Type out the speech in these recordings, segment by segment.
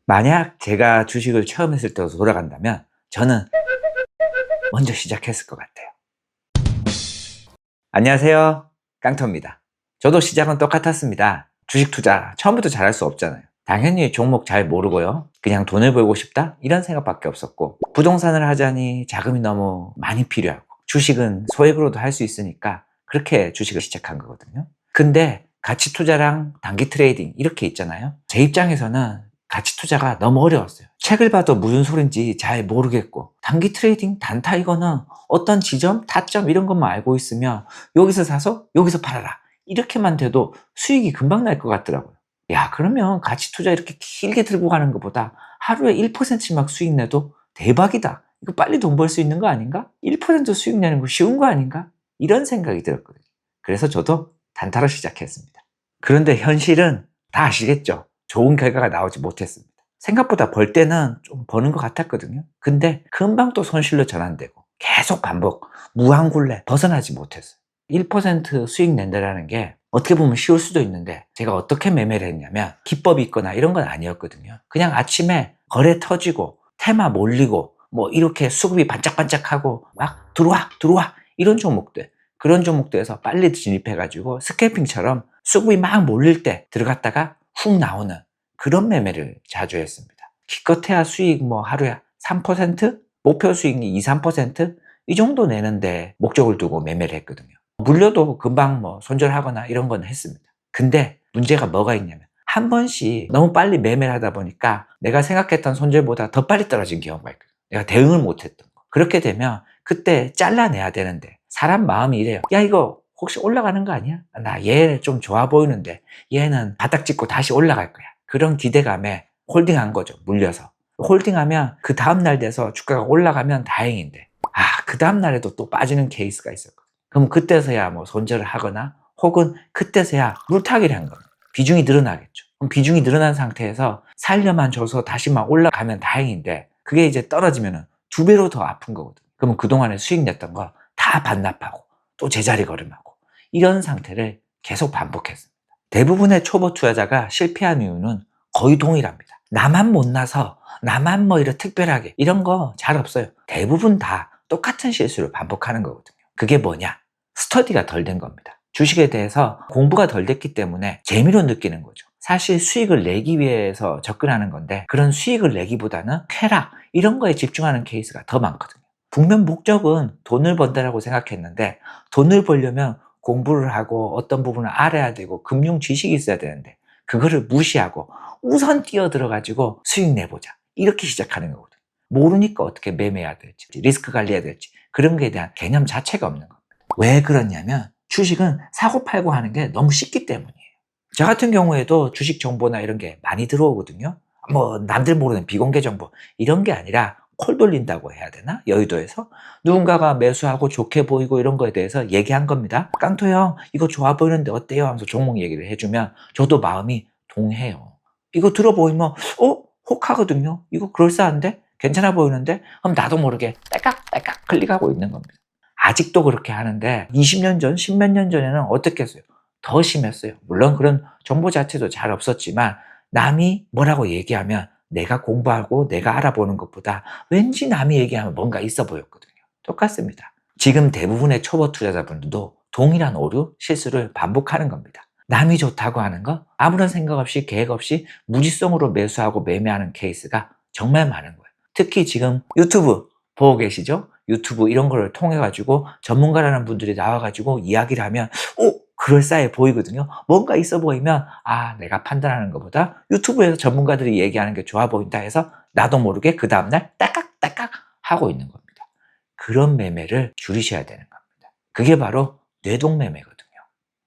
만약 제가 주식을 처음 했을 때로 돌아간다면 저는 먼저 시작했을 것 같아요. 안녕하세요, 깡터입니다. 저도 시작은 똑같았습니다. 주식 투자 처음부터 잘할 수 없잖아요. 당연히 종목 잘 모르고요, 그냥 돈을 벌고 싶다 이런 생각밖에 없었고, 부동산을 하자니 자금이 너무 많이 필요하고, 주식은 소액으로도 할 수 있으니까 그렇게 주식을 시작한 거거든요. 근데 가치 투자랑 단기 트레이딩 이렇게 있잖아요. 제 입장에서는 가치 투자가 너무 어려웠어요. 책을 봐도 무슨 소린지 잘 모르겠고, 단기 트레이딩 단타 이거는 어떤 지점, 타점 이런 것만 알고 있으면 여기서 사서 여기서 팔아라 이렇게만 돼도 수익이 금방 날 것 같더라고요. 야, 그러면 가치 투자 이렇게 길게 들고 가는 것보다 하루에 1%씩 수익 내도 대박이다. 이거 빨리 돈 벌 수 있는 거 아닌가? 1% 수익 내는 거 쉬운 거 아닌가? 이런 생각이 들었거든요. 그래서 저도 단타로 시작했습니다. 그런데 현실은 다 아시겠죠? 좋은 결과가 나오지 못했습니다. 생각보다 벌 때는 좀 버는 것 같았거든요. 근데 금방 또 손실로 전환되고 계속 반복, 무한굴레 벗어나지 못했어요. 1% 수익 낸다라는 게 어떻게 보면 쉬울 수도 있는데, 제가 어떻게 매매를 했냐면 기법이 있거나 이런 건 아니었거든요. 그냥 아침에 거래 터지고 테마 몰리고 뭐 이렇게 수급이 반짝반짝하고 막 들어와 들어와 이런 종목들, 그런 종목들에서 빨리 진입해가지고 스캘핑처럼 수급이 막 몰릴 때 들어갔다가 훅 나오는 그런 매매를 자주 했습니다. 기껏해야 수익 뭐 하루에 3%? 목표 수익이 2, 3%? 이 정도 내는데 목적을 두고 매매를 했거든요. 물려도 금방 뭐 손절하거나 이런 건 했습니다. 근데 문제가 뭐가 있냐면, 한 번씩 너무 빨리 매매를 하다 보니까 내가 생각했던 손절보다 더 빨리 떨어진 경우가 있거든요. 내가 대응을 못했던 거. 그렇게 되면 그때 잘라내야 되는데, 사람 마음이 이래요. 야, 이거 혹시 올라가는 거 아니야? 나 얘 좀 좋아 보이는데 얘는 바닥 찍고 다시 올라갈 거야. 그런 기대감에 홀딩한 거죠. 물려서. 홀딩하면 그 다음날 돼서 주가가 올라가면 다행인데, 그 다음날에도 또 빠지는 케이스가 있었거든요. 그럼 그때서야 뭐 손절을 하거나, 혹은 그때서야 물타기를 한 겁니다. 비중이 늘어나겠죠. 그럼 비중이 늘어난 상태에서 살려만 줘서 다시만 올라가면 다행인데, 그게 이제 떨어지면 2배로 더 아픈 거거든요. 그러면 그동안에 수익 냈던 거 다 반납하고 또 제자리 걸음하고 이런 상태를 계속 반복했습니다. 대부분의 초보 투자자가 실패한 이유는 거의 동일합니다. 나만 못나서, 나만 뭐 이런 특별하게 이런 거 잘 없어요. 대부분 다 똑같은 실수를 반복하는 거거든요. 그게 뭐냐? 스터디가 덜 된 겁니다. 주식에 대해서 공부가 덜 됐기 때문에 재미로 느끼는 거죠. 사실 수익을 내기 위해서 접근하는 건데, 그런 수익을 내기보다는 쾌락 이런 거에 집중하는 케이스가 더 많거든요. 분명 목적은 돈을 번다라고 생각했는데, 돈을 벌려면 공부를 하고 어떤 부분을 알아야 되고 금융 지식이 있어야 되는데, 그거를 무시하고 우선 뛰어들어가지고 수익 내보자 이렇게 시작하는 거거든요. 모르니까 어떻게 매매해야 될지, 리스크 관리해야 될지 그런 거에 대한 개념 자체가 없는 겁니다. 왜 그러냐면, 주식은 사고 팔고 하는 게 너무 쉽기 때문이에요. 저 같은 경우에도 주식 정보나 이런 게 많이 들어오거든요. 뭐 남들 모르는 비공개 정보 이런 게 아니라, 콜 돌린다고 해야 되나? 여의도에서 누군가가 매수하고 좋게 보이고 이런 거에 대해서 얘기한 겁니다. 깡토 형 이거 좋아 보이는데 어때요? 하면서 종목 얘기를 해주면 저도 마음이 동해요. 이거 들어보이면 혹하거든요. 이거 그럴싸한데? 괜찮아 보이는데? 그럼 나도 모르게 딸깍딸깍 클릭하고 있는 겁니다. 아직도 그렇게 하는데, 20년 전, 10몇 년 전에는 어떻겠어요? 더 심했어요. 물론 그런 정보 자체도 잘 없었지만, 남이 뭐라고 얘기하면 내가 공부하고 내가 알아보는 것보다 왠지 남이 얘기하면 뭔가 있어 보였거든요. 똑같습니다. 지금 대부분의 초보 투자자분들도 동일한 오류, 실수를 반복하는 겁니다. 남이 좋다고 하는 거 아무런 생각 없이 계획 없이 무지성으로 매수하고 매매하는 케이스가 정말 많은 거예요. 특히 지금 유튜브 보고 계시죠? 유튜브 이런 거를 통해 가지고 전문가라는 분들이 나와 가지고 이야기를 하면 그럴싸해 보이거든요. 뭔가 있어 보이면 내가 판단하는 것보다 유튜브에서 전문가들이 얘기하는 게 좋아 보인다 해서 나도 모르게 그 다음날 딸깍딸깍 하고 있는 겁니다. 그런 매매를 줄이셔야 되는 겁니다. 그게 바로 뇌동매매거든요.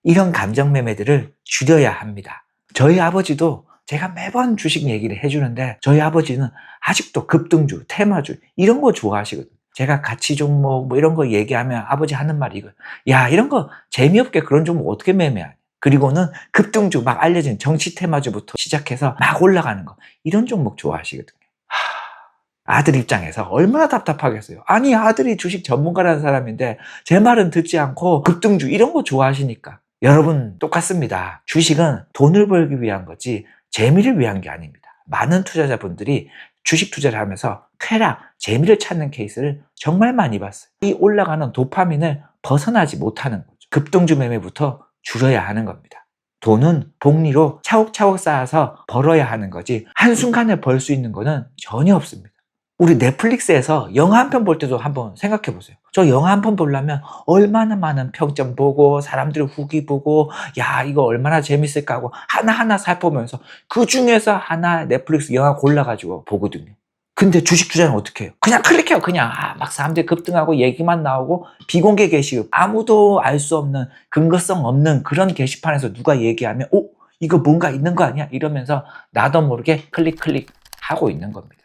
이런 감정 매매들을 줄여야 합니다. 저희 아버지도 제가 매번 주식 얘기를 해주는데, 저희 아버지는 아직도 급등주, 테마주 이런 거 좋아하시거든요. 제가 가치 종목 뭐 이런 거 얘기하면 아버지 하는 말이 이거, 야 이런 거 재미없게 그런 종목 어떻게 매매하냐. 그리고는 급등주 막 알려진 정치 테마주부터 시작해서 막 올라가는 거 이런 종목 좋아하시거든요. 아들 입장에서 얼마나 답답하겠어요. 아니 아들이 주식 전문가라는 사람인데 제 말은 듣지 않고 급등주 이런 거 좋아하시니까. 여러분 똑같습니다. 주식은 돈을 벌기 위한 거지 재미를 위한 게 아닙니다. 많은 투자자분들이 주식 투자를 하면서 쾌락, 재미를 찾는 케이스를 정말 많이 봤어요. 이 올라가는 도파민을 벗어나지 못하는 거죠. 급등주 매매부터 줄여야 하는 겁니다. 돈은 복리로 차곡차곡 쌓아서 벌어야 하는 거지 한순간에 벌 수 있는 거는 전혀 없습니다. 우리 넷플릭스에서 영화 한 편 볼 때도 한번 생각해 보세요. 저 영화 한 편 보려면 얼마나 많은 평점 보고 사람들 후기 보고 야 이거 얼마나 재밌을까 하고 하나하나 살펴보면서 그 중에서 하나 넷플릭스 영화 골라가지고 보거든요. 근데 주식 투자는 어떻게 해요? 그냥 클릭해요. 그냥 막 사람들이 급등하고 얘기만 나오고 비공개 게시글 아무도 알 수 없는 근거성 없는 그런 게시판에서 누가 얘기하면 이거 뭔가 있는 거 아니야? 이러면서 나도 모르게 클릭 하고 있는 겁니다.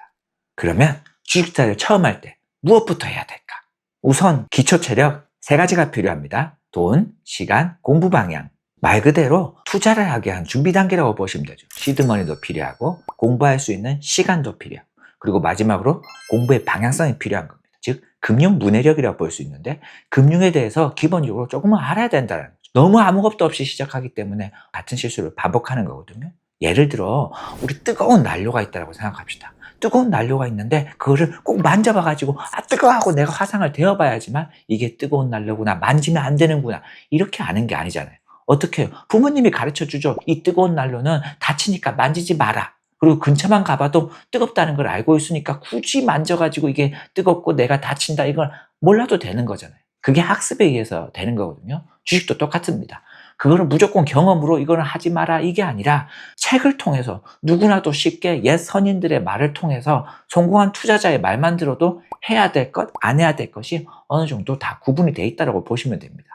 그러면 주식 투자를 처음 할 때 무엇부터 해야 될까? 우선 기초 체력 3가지가 필요합니다. 돈, 시간, 공부 방향. 말 그대로 투자를 하게 한 준비 단계라고 보시면 되죠. 시드머니도 필요하고 공부할 수 있는 시간도 필요하고 그리고 마지막으로 공부의 방향성이 필요한 겁니다. 즉 금융 문해력이라고 볼 수 있는데 금융에 대해서 기본적으로 조금은 알아야 된다는 거죠. 너무 아무것도 없이 시작하기 때문에 같은 실수를 반복하는 거거든요. 예를 들어 우리 뜨거운 난로가 있다고 생각합시다. 뜨거운 난로가 있는데 그거를 꼭 만져봐가지고 뜨거워 하고 내가 화상을 데워봐야지만 이게 뜨거운 난로구나 만지면 안 되는구나 이렇게 아는 게 아니잖아요. 어떻게 해요? 부모님이 가르쳐주죠. 이 뜨거운 난로는 다치니까 만지지 마라. 그리고 근처만 가봐도 뜨겁다는 걸 알고 있으니까 굳이 만져가지고 이게 뜨겁고 내가 다친다 이걸 몰라도 되는 거잖아요. 그게 학습에 의해서 되는 거거든요. 주식도 똑같습니다. 그거는 무조건 경험으로 이거는 하지 마라 이게 아니라 책을 통해서 누구나도 쉽게 옛 선인들의 말을 통해서 성공한 투자자의 말만 들어도 해야 될 것, 안 해야 될 것이 어느 정도 다 구분이 돼 있다고 보시면 됩니다.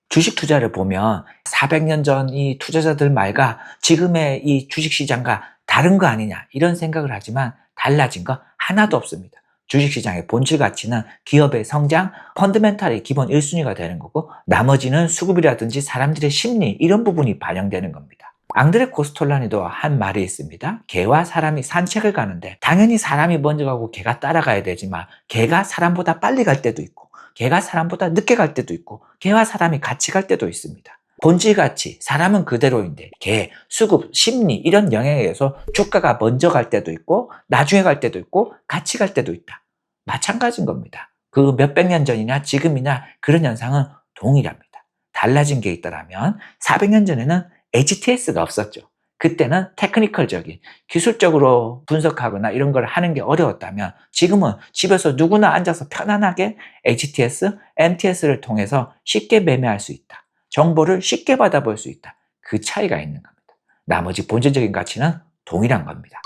주식 투자를 보면 400년 전 이 투자자들 말과 지금의 이 주식시장과 다른 거 아니냐 이런 생각을 하지만 달라진 거 하나도 없습니다. 주식시장의 본질 가치는 기업의 성장, 펀드멘탈이 기본 1순위가 되는 거고 나머지는 수급이라든지 사람들의 심리 이런 부분이 반영되는 겁니다. 앙드레 코스톨라니도 한 말이 있습니다. 개와 사람이 산책을 가는데 당연히 사람이 먼저 가고 개가 따라가야 되지만 개가 사람보다 빨리 갈 때도 있고 개가 사람보다 늦게 갈 때도 있고 개와 사람이 같이 갈 때도 있습니다. 본질 가치, 사람은 그대로인데 개, 수급, 심리 이런 영향에 의해서 주가가 먼저 갈 때도 있고 나중에 갈 때도 있고 같이 갈 때도 있다. 마찬가지인 겁니다. 그 몇백 년 전이나 지금이나 그런 현상은 동일합니다. 달라진 게 있다면 400년 전에는 HTS가 없었죠. 그때는 테크니컬적인 기술적으로 분석하거나 이런 걸 하는 게 어려웠다면 지금은 집에서 누구나 앉아서 편안하게 HTS, MTS를 통해서 쉽게 매매할 수 있다. 정보를 쉽게 받아볼 수 있다. 그 차이가 있는 겁니다. 나머지 본질적인 가치는 동일한 겁니다.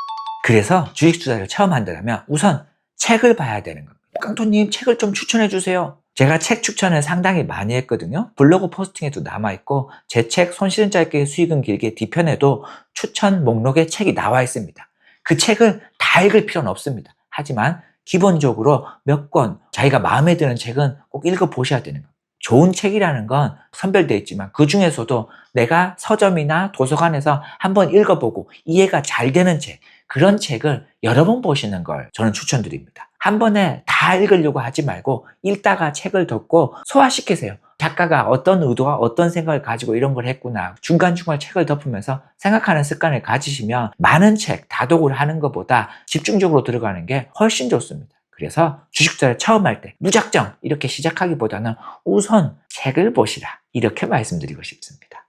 그래서 주식 투자를 처음 한다면 우선 책을 봐야 되는 겁니다. 깡토님 책을 좀 추천해 주세요. 제가 책 추천을 상당히 많이 했거든요. 블로그 포스팅에도 남아있고 제 책 손실은 짧게 수익은 길게 뒤편에도 추천 목록에 책이 나와 있습니다. 그 책을 다 읽을 필요는 없습니다. 하지만 기본적으로 몇 권 자기가 마음에 드는 책은 꼭 읽어보셔야 되는 겁니다. 좋은 책이라는 건 선별되어 있지만 그 중에서도 내가 서점이나 도서관에서 한번 읽어보고 이해가 잘 되는 책 그런 책을 여러 번 보시는 걸 저는 추천드립니다. 한 번에 다 읽으려고 하지 말고 읽다가 책을 덮고 소화시키세요. 작가가 어떤 의도와 어떤 생각을 가지고 이런 걸 했구나. 중간중간 책을 덮으면서 생각하는 습관을 가지시면 많은 책, 다독을 하는 것보다 집중적으로 들어가는 게 훨씬 좋습니다. 그래서 주식 투자를 처음 할 때 무작정 이렇게 시작하기보다는 우선 책을 보시라. 이렇게 말씀드리고 싶습니다.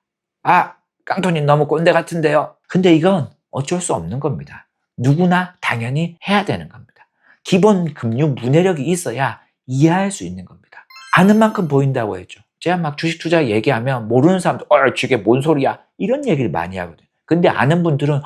깡토님 너무 꼰대 같은데요. 근데 이건 어쩔 수 없는 겁니다. 누구나 당연히 해야 되는 겁니다. 기본 금융 문해력이 있어야 이해할 수 있는 겁니다. 아는 만큼 보인다고 했죠. 제가 막 주식 투자 얘기하면 모르는 사람도 저게 뭔 소리야 이런 얘기를 많이 하거든요. 근데 아는 분들은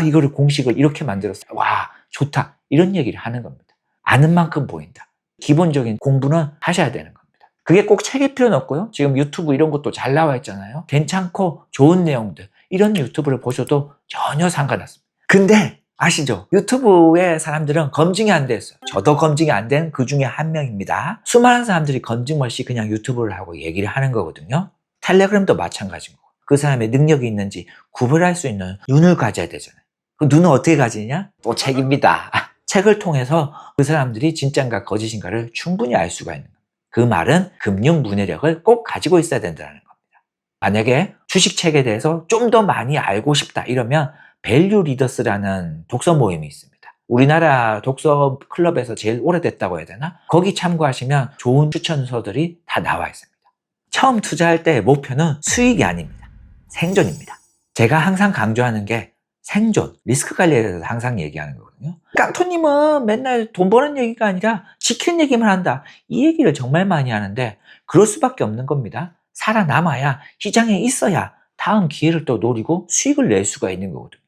이거를 공식을 이렇게 만들었어요. 와 좋다 이런 얘기를 하는 겁니다. 아는 만큼 보인다. 기본적인 공부는 하셔야 되는 겁니다. 그게 꼭 책일 필요는 없고요. 지금 유튜브 이런 것도 잘 나와 있잖아요. 괜찮고 좋은 내용들 이런 유튜브를 보셔도 전혀 상관없습니다. 근데 아시죠? 유튜브의 사람들은 검증이 안 됐어요. 저도 검증이 안 된 그 중에 한 명입니다. 수많은 사람들이 검증 없이 그냥 유튜브를 하고 얘기를 하는 거거든요. 텔레그램도 마찬가지인 거고 그 사람의 능력이 있는지 구별할 수 있는 눈을 가져야 되잖아요. 그 눈은 어떻게 가지냐? 또 책입니다. 책을 통해서 그 사람들이 진짜인가 거짓인가를 충분히 알 수가 있는 거예요. 그 말은 금융 문해력을 꼭 가지고 있어야 된다는 겁니다. 만약에 주식책에 대해서 좀 더 많이 알고 싶다 이러면 밸류 리더스라는 독서 모임이 있습니다. 우리나라 독서 클럽에서 제일 오래됐다고 해야 되나? 거기 참고하시면 좋은 추천서들이 다 나와 있습니다. 처음 투자할 때의 목표는 수익이 아닙니다. 생존입니다. 제가 항상 강조하는 게 생존, 리스크 관리에 대해서 항상 얘기하는 거거든요. 깡토님은 맨날 돈 버는 얘기가 아니라 지키는 얘기만 한다. 이 얘기를 정말 많이 하는데 그럴 수밖에 없는 겁니다. 살아남아야, 시장에 있어야 다음 기회를 또 노리고 수익을 낼 수가 있는 거거든요.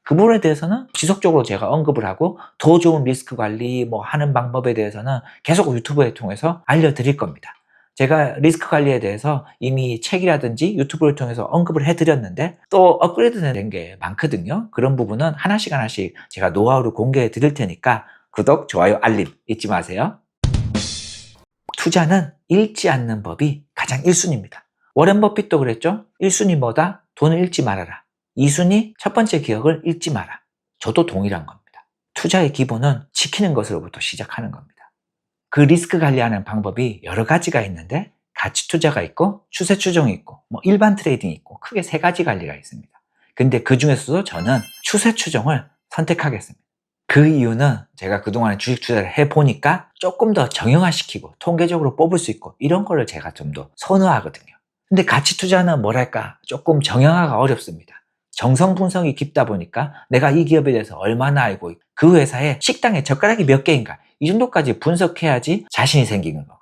그 부분에 대해서는 지속적으로 제가 언급을 하고 더 좋은 리스크 관리 하는 방법에 대해서는 계속 유튜브를 통해서 알려드릴 겁니다. 제가 리스크 관리에 대해서 이미 책이라든지 유튜브를 통해서 언급을 해드렸는데 또 업그레이드 된 게 많거든요. 그런 부분은 하나씩 하나씩 제가 노하우를 공개해 드릴 테니까 구독, 좋아요, 알림 잊지 마세요. 투자는 잃지 않는 법이 가장 1순위입니다. 워렌 버핏도 그랬죠? 1순위 뭐다? 돈을 잃지 말아라. 2순위 첫 번째 기억을 잃지 마라. 저도 동일한 겁니다. 투자의 기본은 지키는 것으로부터 시작하는 겁니다. 그 리스크 관리하는 방법이 여러 가지가 있는데 가치 투자가 있고 추세 추종이 있고 일반 트레이딩이 있고 크게 3가지 관리가 있습니다. 근데 그 중에서도 저는 추세 추종을 선택하겠습니다. 그 이유는 제가 그동안 주식 투자를 해보니까 조금 더 정형화시키고 통계적으로 뽑을 수 있고 이런 거를 제가 좀 더 선호하거든요. 근데 가치 투자는 뭐랄까 조금 정형화가 어렵습니다. 정성 분석이 깊다 보니까 내가 이 기업에 대해서 얼마나 알고 있고 그 회사에 식당에 젓가락이 몇 개인가 이 정도까지 분석해야지 자신이 생기는 거고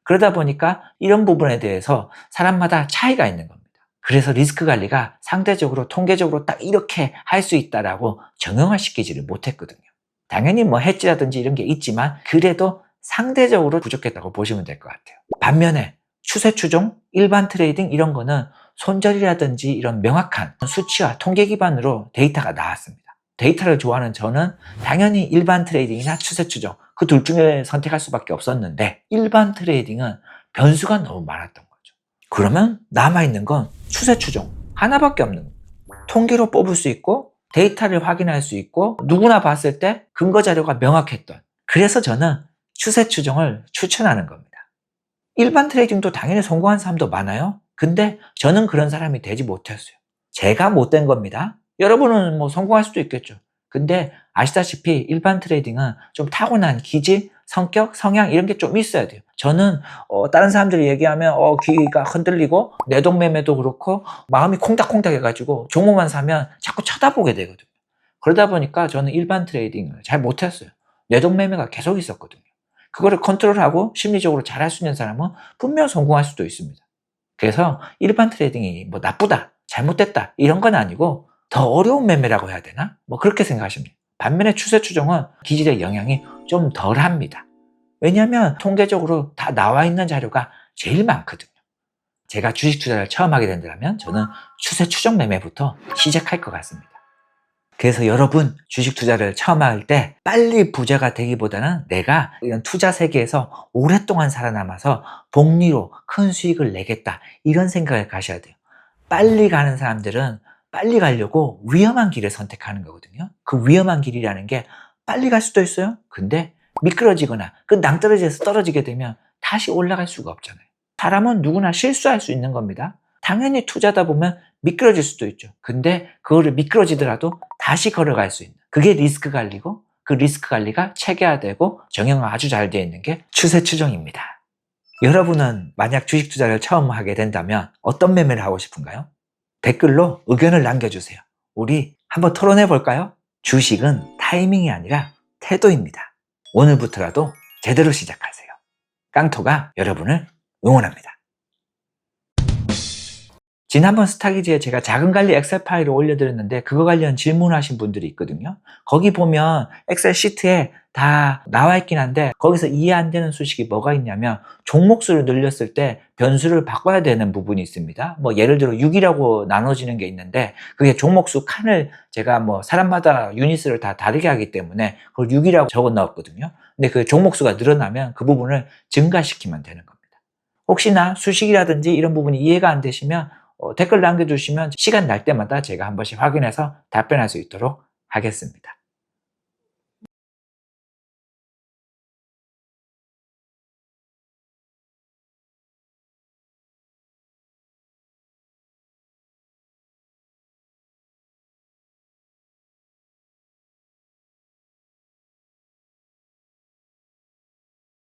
그러다 보니까 이런 부분에 대해서 사람마다 차이가 있는 겁니다. 그래서 리스크 관리가 상대적으로 통계적으로 딱 이렇게 할 수 있다라고 정형화시키지를 못했거든요. 당연히 해지라든지 이런 게 있지만 그래도 상대적으로 부족했다고 보시면 될 것 같아요. 반면에 추세 추종, 일반 트레이딩 이런 거는 손절이라든지 이런 명확한 수치와 통계 기반으로 데이터가 나왔습니다. 데이터를 좋아하는 저는 당연히 일반 트레이딩이나 추세 추종 그 둘 중에 선택할 수밖에 없었는데 일반 트레이딩은 변수가 너무 많았던 거죠. 그러면 남아있는 건 추세 추종 하나밖에 없는 거예요. 통계로 뽑을 수 있고 데이터를 확인할 수 있고 누구나 봤을 때 근거 자료가 명확했던 그래서 저는 추세 추종을 추천하는 겁니다. 일반 트레이딩도 당연히 성공한 사람도 많아요. 근데 저는 그런 사람이 되지 못했어요. 제가 못된 겁니다. 여러분은 성공할 수도 있겠죠. 근데 아시다시피 일반 트레이딩은 좀 타고난 기질, 성격, 성향 이런 게 좀 있어야 돼요. 저는 다른 사람들이 얘기하면 귀가 흔들리고 내동매매도 그렇고 마음이 콩닥콩닥 해가지고 종목만 사면 자꾸 쳐다보게 되거든요. 그러다 보니까 저는 일반 트레이딩을 잘 못했어요. 내동매매가 계속 있었거든요. 그거를 컨트롤하고 심리적으로 잘할 수 있는 사람은 분명 성공할 수도 있습니다. 그래서 일반 트레이딩이 나쁘다, 잘못됐다 이런 건 아니고 더 어려운 매매라고 해야 되나? 그렇게 생각하시면 돼요. 반면에 추세 추종은 기질의 영향이 좀 덜합니다. 왜냐하면 통계적으로 다 나와 있는 자료가 제일 많거든요. 제가 주식 투자를 처음 하게 된다면 저는 추세 추종 매매부터 시작할 것 같습니다. 그래서 여러분 주식 투자를 처음 할 때 빨리 부자가 되기보다는 내가 이런 투자 세계에서 오랫동안 살아남아서 복리로 큰 수익을 내겠다 이런 생각을 가셔야 돼요. 빨리 가는 사람들은 빨리 가려고 위험한 길을 선택하는 거거든요. 그 위험한 길이라는 게 빨리 갈 수도 있어요. 근데 미끄러지거나 그 낭떠러지에서 떨어지게 되면 다시 올라갈 수가 없잖아요. 사람은 누구나 실수할 수 있는 겁니다. 당연히 투자하다 보면 미끄러질 수도 있죠. 근데 그거를 미끄러지더라도 다시 걸어갈 수 있는 그게 리스크 관리고 그 리스크 관리가 체계화되고 정형화 아주 잘 되어 있는 게 추세 추종입니다. 여러분은 만약 주식 투자를 처음 하게 된다면 어떤 매매를 하고 싶은가요? 댓글로 의견을 남겨주세요. 우리 한번 토론해 볼까요? 주식은 타이밍이 아니라 태도입니다. 오늘부터라도 제대로 시작하세요. 깡토가 여러분을 응원합니다. 지난번 스타기지에 제가 자금 관리 엑셀 파일을 올려드렸는데 그거 관련 질문하신 분들이 있거든요. 거기 보면 엑셀 시트에 다 나와 있긴 한데 거기서 이해 안 되는 수식이 뭐가 있냐면 종목수를 늘렸을 때 변수를 바꿔야 되는 부분이 있습니다. 예를 들어 6이라고 나눠지는 게 있는데 그게 종목수 칸을 제가 사람마다 유닛을 다 다르게 하기 때문에 그걸 6이라고 적어 넣었거든요. 근데 그 종목수가 늘어나면 그 부분을 증가시키면 되는 겁니다. 혹시나 수식이라든지 이런 부분이 이해가 안 되시면 댓글 남겨주시면 시간 날 때마다 제가 한 번씩 확인해서 답변할 수 있도록 하겠습니다.